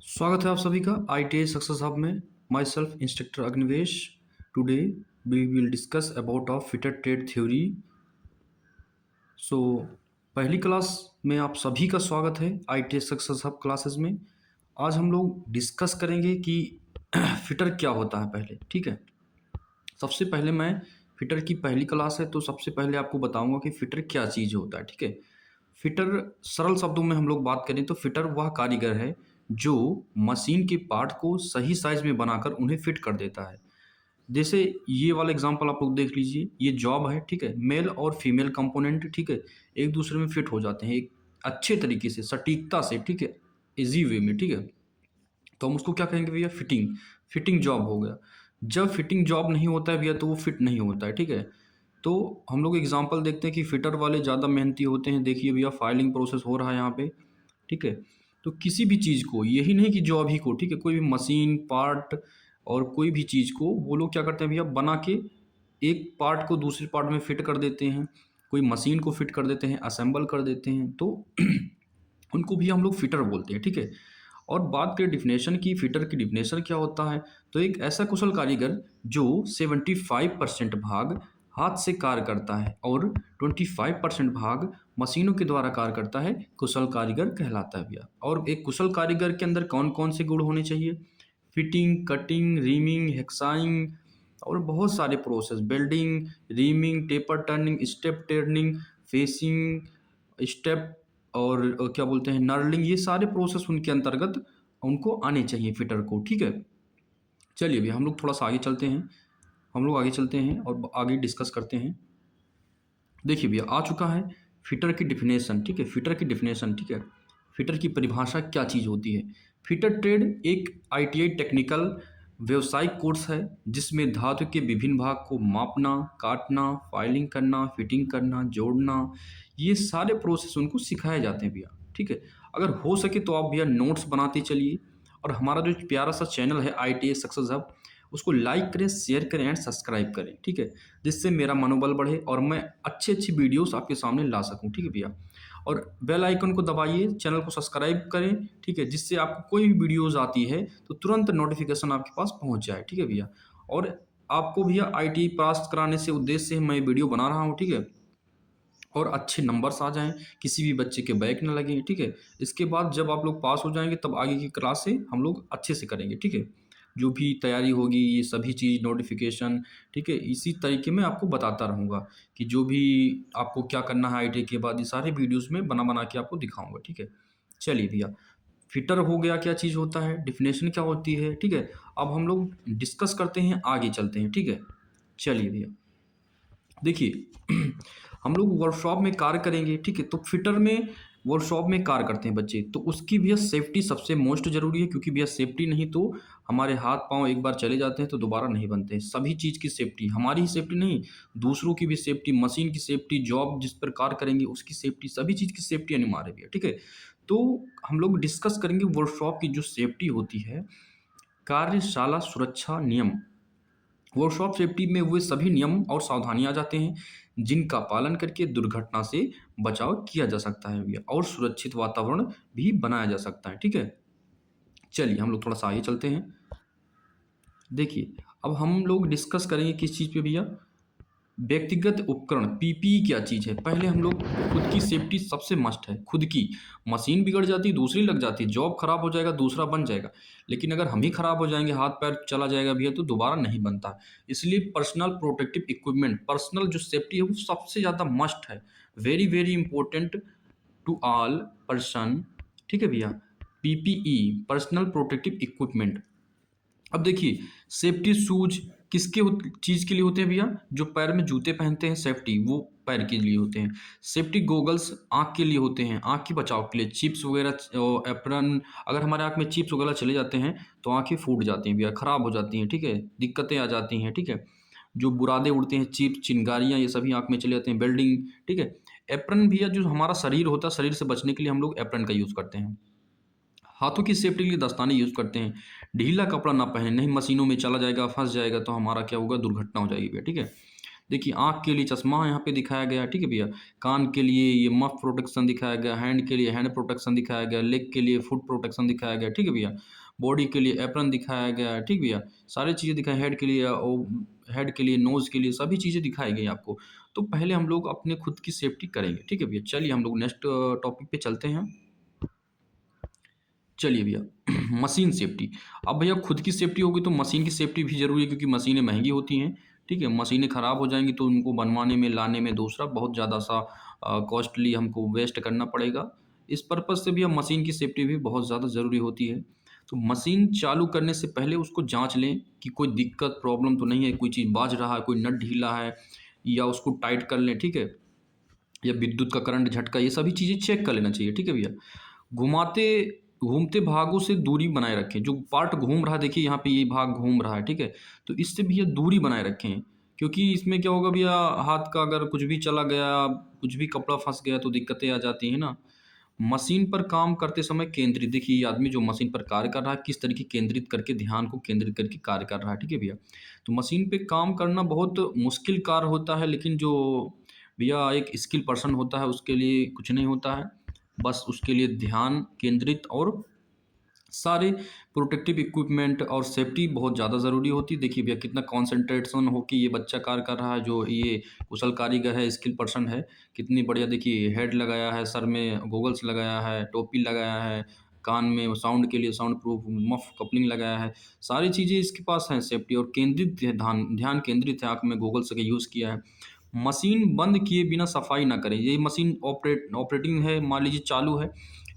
स्वागत है आप सभी का ITA सक्सेस हब में। Myself instructor Agnivesh. Today we will discuss about of fitter trade theory. So पहली क्लास में आप सभी का स्वागत है ITA सक्सेस हब क्लासेस में। आज हम लोग डिस्कस करेंगे कि फिटर क्या होता है पहले, ठीक है। सबसे पहले मैं फिटर की पहली क्लास है तो सबसे पहले आपको बताऊंगा कि फिटर क्या चीज़ होता है, ठीक है। फिटर सरल शब्दों में हम लोग बात करें तो फिटर वह कारीगर है जो मशीन के पार्ट को सही साइज में बनाकर उन्हें फिट कर देता है। जैसे ये वाला एग्जांपल आप लोग देख लीजिए, ये जॉब है, ठीक है। मेल और फीमेल कंपोनेंट, ठीक है, एक दूसरे में फिट हो जाते हैं एक अच्छे तरीके से, सटीकता से, ठीक है, इजी वे में, ठीक है। तो हम उसको क्या कहेंगे भैया? फिटिंग। फिटिंग जॉब हो गया। जब फिटिंग जॉब नहीं होता है भैया तो वो फिट नहीं होता है, ठीक है। तो हम लोग एग्जांपल देखते हैं कि फिटर वाले ज़्यादा मेहनती होते हैं। देखिए भैया, फाइलिंग प्रोसेस हो रहा है यहाँ पे, ठीक है। तो किसी भी चीज़ को, यही नहीं कि जॉब ही को, ठीक है, कोई भी मशीन पार्ट और कोई भी चीज़ को वो लोग क्या करते हैं भैया, बना के एक पार्ट को दूसरे पार्ट में फिट कर देते हैं। कोई मशीन को फिट कर देते हैं, असेंबल कर देते हैं, तो उनको भी हम लोग फिटर बोलते हैं, ठीक है। और बात करें डिफिनेशन की, फिटर की डिफिनेशन क्या होता है, तो एक ऐसा कुशल कारीगर जो 75% भाग हाथ से कार्य करता है और 25% भाग मशीनों के द्वारा कार्य करता है, कुशल कारीगर कहलाता है भैया। और एक कुशल कारीगर के अंदर कौन कौन से गुण होने चाहिए? फिटिंग, कटिंग, रीमिंग, हेक्साइंग और बहुत सारे process, welding, reaming, taper turning, step turning, facing, step और क्या बोलते हैं, नर्लिंग, ये सारे प्रोसेस उनके अंतर्गत उनको आने चाहिए फिटर को, ठीक है। चलिए भैया, हम लोग थोड़ा सा आगे चलते हैं। हम लोग आगे चलते हैं और आगे डिस्कस करते हैं। देखिए भैया, आ चुका है फिटर की डिफिनेशन, ठीक है। फिटर की डिफिनेशन, ठीक है। फिटर की परिभाषा क्या चीज़ होती है? फिटर ट्रेड एक ITI टेक्निकल व्यवसायिक कोर्स है जिसमें धातु के विभिन्न भाग को मापना, काटना, फाइलिंग करना, फिटिंग करना, जोड़ना, ये सारे प्रोसेस उनको सिखाए जाते हैं भैया, ठीक है। अगर हो सके तो आप भैया नोट्स बनाते चलिए और हमारा जो प्यारा सा चैनल है ITA सक्सेस हब, उसको लाइक करें, शेयर करें एंड सब्सक्राइब करें, ठीक है। जिससे मेरा मनोबल बढ़े और मैं अच्छी अच्छी वीडियोस आपके सामने ला सकूं, ठीक है भैया। और बेल आइकन को दबाइए, चैनल को सब्सक्राइब करें, ठीक है, जिससे आपको कोई भी वीडियोस आती है तो तुरंत नोटिफिकेशन आपके पास पहुंच जाए, ठीक है भैया। और आपको भैया ITI पास कराने से उद्देश्य से मैं वीडियो बना रहा हूँ, ठीक है। और अच्छे नंबर्स आ जाएं, किसी भी बच्चे के बैक ना लगे, ठीक है। इसके बाद जब आप लोग पास हो जाएंगे तब आगे की क्लास से हम लोग अच्छे से करेंगे, ठीक है। जो भी तैयारी होगी, ये सभी चीज़, नोटिफिकेशन, ठीक है, इसी तरीके में आपको बताता रहूँगा कि जो भी आपको क्या करना है ITI के बाद, ये सारे वीडियोस में बना बना के आपको दिखाऊंगा, ठीक है। चलिए भैया, फिटर हो गया, क्या चीज़ होता है, डिफिनेशन क्या होती है, ठीक है। अब हम लोग डिस्कस करते हैं, आगे चलते हैं, ठीक है। चलिए भैया, देखिए हम लोग वर्कशॉप में कार्य करेंगे, ठीक है। तो फिटर में वर्कशॉप में कार्य करते हैं बच्चे, तो उसकी भैया सेफ्टी सबसे मोस्ट जरूरी है, क्योंकि भैया सेफ्टी नहीं तो हमारे हाथ पांव एक बार चले जाते हैं तो दोबारा नहीं बनते हैं। सभी चीज़ की सेफ्टी, हमारी ही सेफ्टी नहीं, दूसरों की भी सेफ्टी, मशीन की सेफ्टी, जॉब जिस पर कार्य करेंगे उसकी सेफ्टी, सभी चीज़ की सेफ्टी अनिवार्य है भैया, ठीक है। तो हम लोग डिस्कस करेंगे वर्कशॉप की जो सेफ्टी होती है, कार्यशाला सुरक्षा नियम। वर्कशॉप सेफ्टी में वे सभी नियम और सावधानियां आ जाते हैं जिनका पालन करके दुर्घटना से बचाव किया जा सकता है भैया, और सुरक्षित वातावरण भी बनाया जा सकता है, ठीक है। चलिए हम लोग थोड़ा सा आगे चलते हैं। देखिए, अब हम लोग डिस्कस करेंगे किस चीज़ पे भैया? व्यक्तिगत उपकरण, PPE क्या चीज़ है। पहले हम लोग, खुद की सेफ्टी सबसे मस्ट है, खुद की। मशीन बिगड़ जाती, दूसरी लग जाती, जॉब खराब हो जाएगा, दूसरा बन जाएगा। लेकिन अगर हम ही खराब हो जाएंगे, हाथ पैर चला जाएगा भैया, तो दोबारा नहीं बनता। इसलिए पर्सनल प्रोटेक्टिव इक्विपमेंट, पर्सनल जो सेफ्टी है वो सबसे ज़्यादा मस्ट है, very very important to all person, ठीक है भैया। PPE, personal protective equipment. अब देखिए, सेफ्टी शूज किसके चीज़ के लिए होते हैं भैया? जो पैर में जूते पहनते हैं, सेफ्टी, वो पैर के लिए होते हैं। सेफ्टी गोगल्स आँख के लिए होते हैं, आँख की बचाव के लिए। चिप्स वगैरह, एप्रन, अगर हमारे आँख में चिप्स वगैरह चले जाते हैं तो आँखें फूट जाती हैं भैया, खराब हो जाती हैं, ठीक है, दिक्कतें आ जाती हैं, ठीक है। जो बुरादे उड़ते हैं, चिप्स, चिंगारियाँ, ये सभी आँख में चले जाते हैं, बेल्डिंग, ठीक है। एप्रन भैया, जो हमारा शरीर होता है, शरीर से बचने के लिए हम लोग एप्रन का यूज़ करते हैं। हाथों की सेफ्टी के लिए दस्ताने यूज़ करते हैं। ढीला कपड़ा ना पहने, नहीं मशीनों में चला जाएगा, फंस जाएगा तो हमारा क्या होगा, दुर्घटना हो जाएगी भैया, ठीक है। देखिए आँख के लिए चश्मा यहाँ पे दिखाया गया है, ठीक है भैया। कान के लिए ये मफ प्रोटेक्शन दिखाया गया, हैंड के लिए हैंड प्रोटेक्शन दिखाया गया, लेग के लिए फुट प्रोटेक्शन दिखाया गया, ठीक है भैया। बॉडी के लिए एप्रन दिखाया गया है, ठीक भैया। सारी चीज़ें दिखाई, हेड के लिए, नोज़ के लिए सभी चीज़ें दिखाई गई आपको। तो पहले हम लोग अपने खुद की सेफ्टी करेंगे, ठीक है भैया। चलिए हम लोग नेक्स्ट टॉपिक पे चलते हैं। चलिए भैया मशीन सेफ्टी। अब भैया खुद की सेफ्टी होगी तो मशीन की सेफ्टी भी ज़रूरी है, क्योंकि मशीनें महंगी होती हैं, ठीक है। मशीनें ख़राब हो जाएंगी तो उनको बनवाने में, लाने में दूसरा बहुत ज़्यादा सा कॉस्टली हमको वेस्ट करना पड़ेगा। इस पर्पज़ से भैया मशीन की सेफ्टी भी बहुत ज़्यादा ज़रूरी होती है। तो मशीन चालू करने से पहले उसको जांच लें कि कोई दिक्कत प्रॉब्लम तो नहीं है, कोई चीज़ बाज रहा है, कोई नट ढीला है, या उसको टाइट कर लें, ठीक है। या विद्युत का करंट, झटका, ये सभी चीज़ें चेक कर लेना चाहिए, ठीक है भैया। घुमाते घूमते भागों से दूरी बनाए रखें। जो पार्ट घूम रहा है, देखिए यहाँ पे ये भाग घूम रहा है, ठीक है। तो इससे भैया दूरी बनाए रखें, क्योंकि इसमें क्या होगा भैया, हाथ का अगर कुछ भी चला गया, कुछ भी कपड़ा फंस गया तो दिक्कतें आ जाती हैं ना। मशीन पर काम करते समय केंद्रित, देखिए ये आदमी जो मशीन पर कार्य कर रहा है किस तरीके केंद्रित करके, ध्यान को केंद्रित करके कार्य कर रहा है, ठीक है भैया। तो मशीन पे काम करना बहुत मुश्किल कार्य होता है, लेकिन जो भैया एक स्किल पर्सन होता है उसके लिए कुछ नहीं होता है। बस उसके लिए ध्यान केंद्रित और सारे प्रोटेक्टिव इक्विपमेंट और सेफ्टी बहुत ज़्यादा ज़रूरी होती है। देखिए भैया कितना कॉन्सेंट्रेशन हो कि ये बच्चा कार्य कर रहा है, जो ये कुशल कारीगर है, स्किल पर्सन है, कितनी बढ़िया। देखिए हेड लगाया है, सर में गॉगल्स लगाया है, टोपी लगाया है, कान में साउंड के लिए साउंड प्रूफ मफ कपलिंग लगाया है। सारी चीज़ें इसके पास हैं सेफ्टी, और केंद्रित है, ध्यान ध्यान केंद्रित है, आँख में गॉगल्स का यूज़ किया है। मशीन बंद किए बिना सफाई ना करें। ये मशीन ऑपरेटिंग है, मान लीजिए चालू है,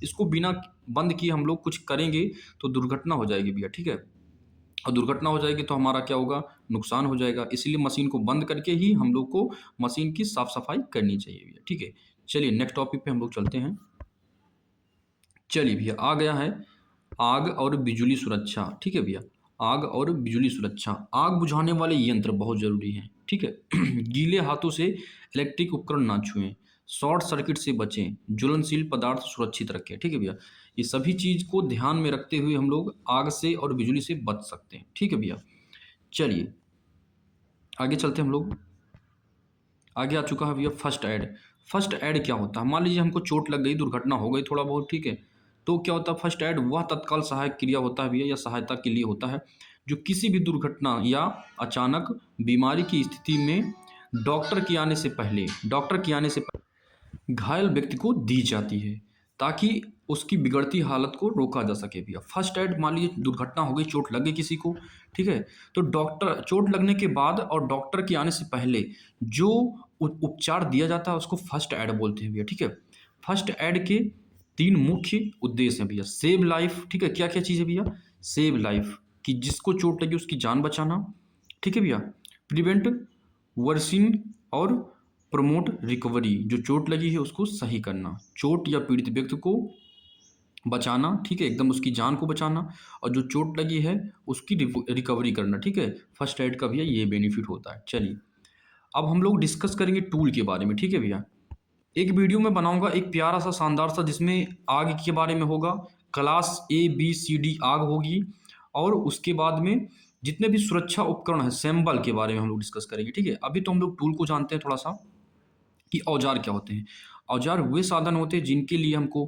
इसको बिना बंद किए हम लोग कुछ करेंगे तो दुर्घटना हो जाएगी भैया, ठीक है। और दुर्घटना हो जाएगी तो हमारा क्या होगा, नुकसान हो जाएगा। इसलिए मशीन को बंद करके ही हम लोग को मशीन की साफ सफाई करनी चाहिए भैया, ठीक है। चलिए नेक्स्ट टॉपिक पे हम लोग चलते हैं। चलिए भैया आ गया है आग और बिजली सुरक्षा, ठीक है भैया। आग और बिजली सुरक्षा, आग बुझाने वाले यंत्र बहुत ज़रूरी हैं, ठीक है। गीले हाथों से इलेक्ट्रिक उपकरण ना छुएं, शॉर्ट सर्किट से बचें, ज्वलनशील पदार्थ सुरक्षित रखें, ठीक है भैया। ये सभी चीज़ को ध्यान में रखते हुए हम लोग आग से और बिजली से बच सकते हैं, ठीक है भैया। चलिए आगे चलते हैं हम लोग। आगे आ चुका है भैया फर्स्ट एड। फर्स्ट एड क्या होता है, मान लीजिए हमको चोट लग गई, दुर्घटना हो गई थोड़ा बहुत, ठीक है। तो क्या होता है, फर्स्ट एड वह तत्काल सहायक क्रिया होता है भैया, या सहायता के लिए होता है, जो किसी भी दुर्घटना या अचानक बीमारी की स्थिति में डॉक्टर के आने से घायल व्यक्ति को दी जाती है, ताकि उसकी बिगड़ती हालत को रोका जा सके भैया। फर्स्ट एड, मान लीजिए दुर्घटना हो गई, चोट लग गई किसी को, ठीक है। तो डॉक्टर, चोट लगने के बाद और डॉक्टर के आने से पहले जो उपचार दिया जाता है उसको फर्स्ट एड बोलते हैं भैया, ठीक है। फर्स्ट एड के तीन मुख्य उद्देश्य हैं भैया। सेव लाइफ, ठीक है। क्या क्या चीज़ है भैया, सेव लाइफ, कि जिसको चोट लगी उसकी जान बचाना, ठीक है भैया। प्रिवेंट वर्सिंग और प्रमोट रिकवरी, जो चोट लगी है उसको सही करना, चोट या पीड़ित व्यक्ति को बचाना, ठीक है, एकदम उसकी जान को बचाना, और जो चोट लगी है उसकी रिकवरी करना, ठीक है। फर्स्ट एड का भैया ये बेनिफिट होता है। चलिए अब हम लोग डिस्कस करेंगे टूल के बारे में, ठीक है भैया। एक वीडियो में बनाऊंगा एक प्यारा सा शानदार सा, जिसमें आग के बारे में होगा, क्लास ABCD आग होगी, और उसके बाद में जितने भी सुरक्षा उपकरण हैं सैम्बल के बारे में हम लोग डिस्कस करेंगे, ठीक है। अभी तो हम लोग टूल को जानते हैं थोड़ा सा, कि औजार क्या होते हैं। औजार वे साधन होते हैं जिनके लिए हमको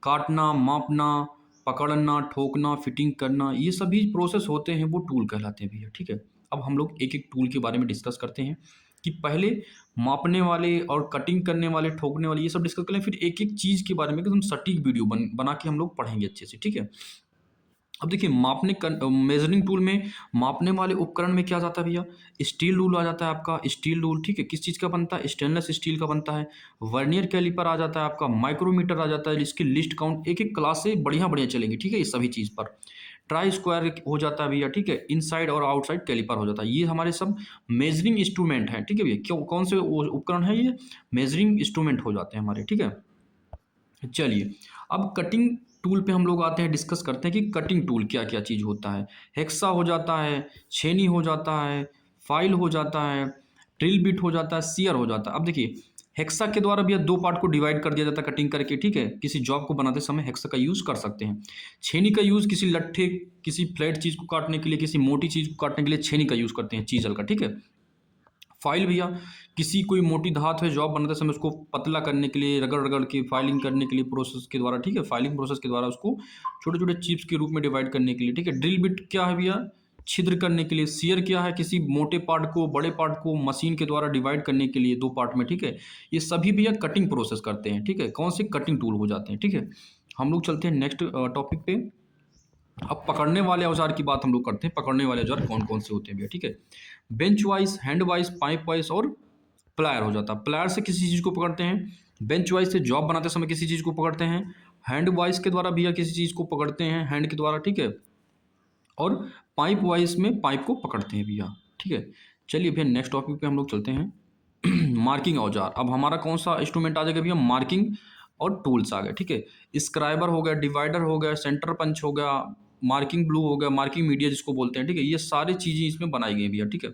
काटना, मापना, पकड़ना, ठोकना, फिटिंग करना, ये सभी प्रोसेस होते हैं, वो टूल कहलाते हैं भैया, ठीक है। अब हम लोग एक एक टूल के बारे में डिस्कस करते हैं, कि पहले मापने वाले और कटिंग करने वाले, ठोकने वाले, ये सब डिस्कस करें, फिर एक एक चीज़ के बारे में एकदम सटीक वीडियो बना के हम लोग पढ़ेंगे अच्छे से, ठीक है। अब देखिए मेजरिंग टूल में मापने वाले उपकरण में क्या जाता है भैया, स्टील रूल आ जाता है आपका, स्टील रूल, ठीक है। किस चीज़ का बनता है, स्टेनलेस स्टील का बनता है। वर्नियर कैलिपर आ जाता है आपका, माइक्रोमीटर आ जाता है, जिसकी लिस्ट काउंट एक एक क्लास से बढ़िया बढ़िया चलेंगी, ठीक है, ये सभी चीज़ पर। ट्राई स्क्वायर हो जाता है भैया, ठीक है। इनसाइड और आउटसाइड कैलिपर हो जाता है। ये हमारे सब मेजरिंग इंस्ट्रूमेंट हैं, ठीक है भैया। क्यों, कौन से उपकरण है ये, मेजरिंग इंस्ट्रूमेंट हो जाते हैं हमारे, ठीक है। चलिए अब कटिंग टूल पे हम लोग आते हैं, डिस्कस करते हैं कि कटिंग टूल क्या क्या चीज़ होता है। हेक्सा हो जाता है, छेनी हो जाता है, फाइल हो जाता है, ड्रिल बिट हो जाता है, सीयर हो जाता है। अब देखिए हेक्सा के द्वारा भी दो पार्ट को डिवाइड कर दिया जाता है कटिंग करके, ठीक है। किसी जॉब को बनाते समय हेक्सा का यूज़ कर सकते हैं। छेनी का यूज़ किसी लट्ठे, किसी फ्लैट चीज़ को काटने के लिए, किसी मोटी चीज़ को काटने के लिए छेनी का यूज़ करते हैं, चीजल का, ठीक है। फाइल भैया किसी कोई मोटी धात है जॉब बनाते समय उसको पतला करने के लिए रगड़ रगड़ के फाइलिंग करने के लिए प्रोसेस के द्वारा, ठीक है, फाइलिंग प्रोसेस के द्वारा उसको छोटे छोटे चिप्स के रूप में डिवाइड करने के लिए, ठीक है। ड्रिल बिट क्या है भैया, छिद्र करने के लिए। शेयर क्या है, किसी मोटे पार्ट को बड़े पार्ट को मशीन के द्वारा डिवाइड करने के लिए दो पार्ट में, ठीक है। ये सभी भैया कटिंग प्रोसेस करते हैं, ठीक है, कौन से कटिंग टूल हो जाते हैं, ठीक है। हम लोग चलते हैं नेक्स्ट टॉपिक पे। अब पकड़ने वाले औजार की बात हम लोग करते हैं। पकड़ने वाले औजार कौन कौन से होते हैं भैया, ठीक है। Bench wise, hand wise, pipe wise और प्लायर हो जाता है। प्लायर से किसी चीज़ को पकड़ते हैं, बेंच वाइज से जॉब बनाते समय किसी चीज़ को पकड़ते हैं, हैंड वाइज के द्वारा भैया किसी चीज़ को पकड़ते हैं हैंड के द्वारा, ठीक है, और पाइप वाइज में पाइप को पकड़ते हैं भैया, ठीक है। चलिए भैया नेक्स्ट टॉपिक पे हम लोग चलते हैं। मार्किंग औजार। अब हमारा कौन सा इंस्ट्रूमेंट आ जाएगा भैया, मार्किंग और टूल्स आ गए, ठीक है। स्क्राइबर हो गया, डिवाइडर हो गया, सेंटर पंच हो गया, मार्किंग ब्लू हो गया, मार्किंग मीडिया जिसको बोलते हैं, ठीक है। ये सारी चीज़ें इसमें बनाई गई भैया, ठीक है।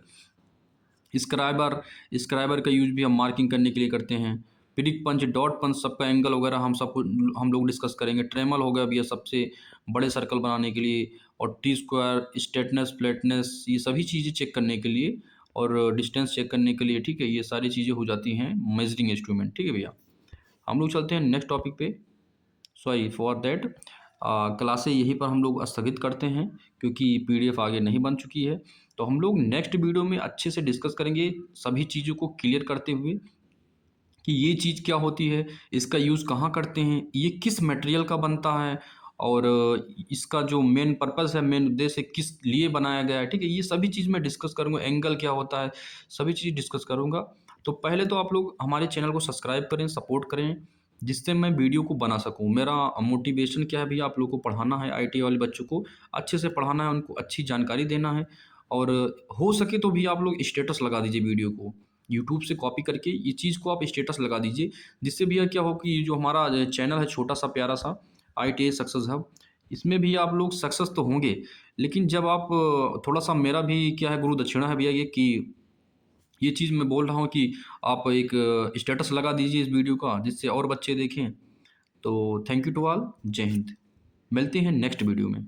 स्क्राइबर, स्क्राइबर का यूज भी हम मार्किंग करने के लिए करते हैं। पिरिक पंच, डॉट पंच, सबका एंगल वगैरह हम लोग डिस्कस करेंगे। ट्रेमल हो गया भैया सबसे बड़े सर्कल बनाने के लिए, और टी स्क्वायर, स्ट्रेटनेस, फ्लैटनेस, ये सभी चीज़ें चेक करने के लिए और डिस्टेंस चेक करने के लिए, ठीक है। ये सारी चीज़ें हो जाती हैं मेजरिंग इंस्ट्रूमेंट, ठीक है भैया। हम लोग चलते हैं नेक्स्ट टॉपिक पे। सॉरी फॉर दैट, क्लासें यहीं पर हम लोग स्थगित करते हैं क्योंकि पीडीएफ आगे नहीं बन चुकी है। तो हम लोग नेक्स्ट वीडियो में अच्छे से डिस्कस करेंगे सभी चीज़ों को क्लियर करते हुए कि ये चीज़ क्या होती है, इसका यूज़ कहाँ करते हैं, ये किस मटेरियल का बनता है, और इसका जो मेन पर्पस है, मेन उद्देश्य किस लिए बनाया गया है, ठीक है। ये सभी चीज़ मैं डिस्कस करूँगा, एंगल क्या होता है, सभी चीज़ डिस्कस करूँगा। तो पहले तो आप लोग हमारे चैनल को सब्सक्राइब करें, सपोर्ट करें, जिससे मैं वीडियो को बना सकूँ। मेरा मोटिवेशन क्या है भैया, आप लोग को पढ़ाना है, आईटी वाले बच्चों को अच्छे से पढ़ाना है, उनको अच्छी जानकारी देना है। और हो सके तो भी आप लोग स्टेटस लगा दीजिए वीडियो को, यूट्यूब से कॉपी करके ये चीज़ को आप स्टेटस लगा दीजिए, जिससे भैया क्या हो कि ये जो हमारा चैनल है छोटा सा प्यारा सा ITA सक्सेस हब, इसमें भी आप लोग सक्सेस तो होंगे, लेकिन जब आप थोड़ा सा, मेरा भी क्या है गुरु दक्षिणा है भैया ये, कि ये चीज़ मैं बोल रहा हूँ कि आप एक स्टेटस लगा दीजिए इस वीडियो का, जिससे और बच्चे देखें। तो थैंक यू टू ऑल, जय हिंद। मिलते हैं नेक्स्ट वीडियो में।